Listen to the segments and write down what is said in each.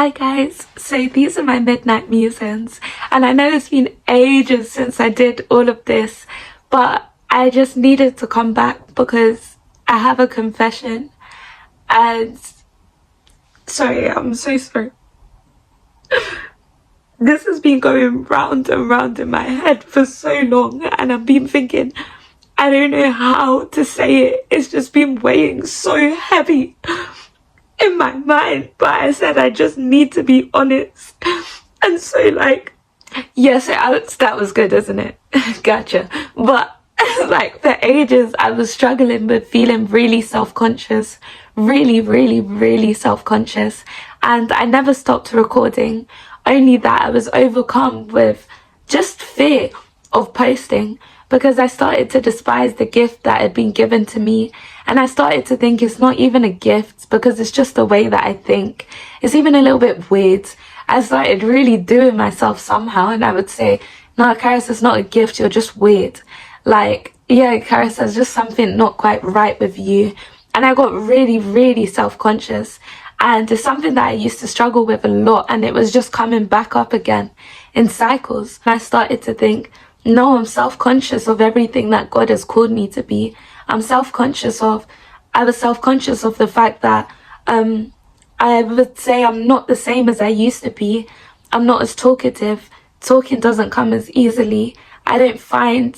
Hi guys, so these are my midnight musings, and I know it's been ages since I did all of this, but I just needed to come back because I have a confession. And sorry, I'm so sorry. This has been going round and round in my head for so long, and I've been thinking, I don't know how to say it. It's just been weighing so heavy in my mind, but I said I just need to be honest. And so yes, that was good, isn't it? Gotcha. But for ages I was struggling with feeling really self-conscious, really self-conscious, and I never stopped recording, only that I was overcome with just fear of posting, because I started to despise the gift that had been given to me. And I started to think it's not even a gift because it's just the way that I think. It's even a little bit weird. I started really doing myself somehow, and I would say, no, Karis, it's not a gift, you're just weird. Yeah, Karis, there's just something not quite right with you. And I got really self-conscious. And it's something that I used to struggle with a lot, and it was just coming back up again in cycles. And I started to think, no, I'm self-conscious of everything that God has called me to be. I was self-conscious of the fact that I would say I'm not the same as I used to be. I'm not as talkative. Talking doesn't come as easily. I don't find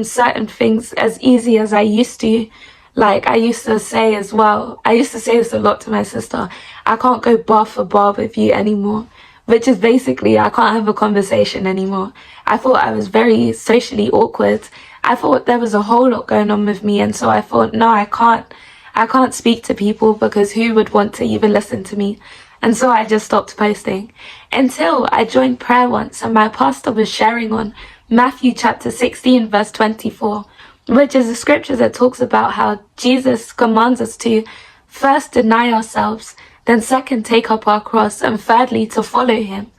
certain things as easy as I used to. I used to say as well, I used to say this a lot to my sister, I can't go bar for bar with you anymore. Which is basically, I can't have a conversation anymore. I thought I was very socially awkward. I thought there was a whole lot going on with me, and so I thought, no, I can't speak to people because who would want to even listen to me? And so I just stopped posting until I joined prayer once, and my pastor was sharing on Matthew chapter 16 verse 24, which is a scripture that talks about how Jesus commands us to first deny ourselves, then second, take up our cross, and thirdly, to follow him.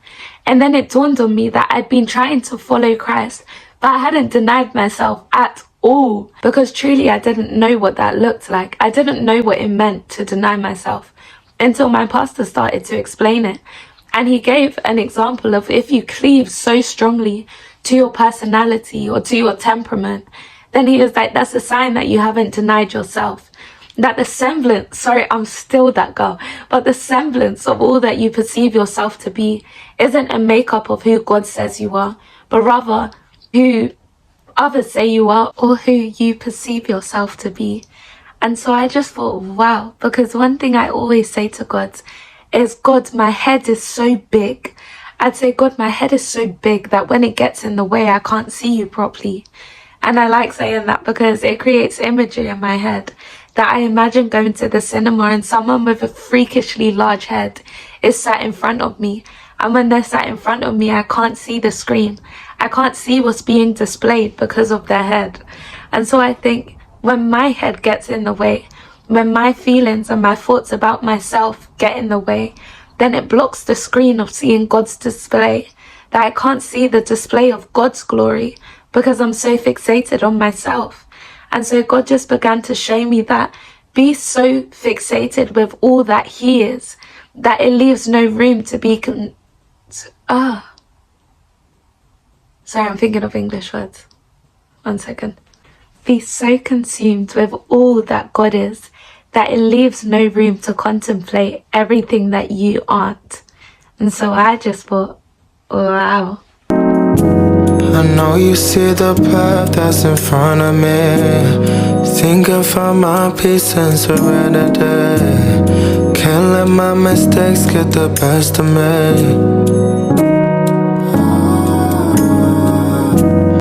And then it dawned on me that I'd been trying to follow Christ, but I hadn't denied myself at all, because truly I didn't know what that looked like. I didn't know what it meant to deny myself until my pastor started to explain it. And he gave an example of if you cleave so strongly to your personality or to your temperament, then he was like, that's a sign that you haven't denied yourself. That the semblance, sorry, I'm still that girl, but the semblance of all that you perceive yourself to be isn't a makeup of who God says you are, but rather who others say you are or who you perceive yourself to be. And so I just thought, wow, because one thing I always say to God is, God, my head is so big. I'd say, God, my head is so big that when it gets in the way, I can't see you properly. And I like saying that because it creates imagery in my head. That I imagine going to the cinema and someone with a freakishly large head is sat in front of me. And when they're sat in front of me, I can't see the screen. I can't see what's being displayed because of their head. And so I think when my head gets in the way, when my feelings and my thoughts about myself get in the way, then it blocks the screen of seeing God's display. That I can't see the display of God's glory because I'm so fixated on myself. And so God just began to show me that be so fixated with all that he is, that it leaves no room to be sorry, I'm thinking of English words. 1 second. Be so consumed with all that God is, that it leaves no room to contemplate everything that you aren't. And so I just thought, wow. I know you see the path that's in front of me. Think I found my peace and serenity. Can't let my mistakes get the best of me.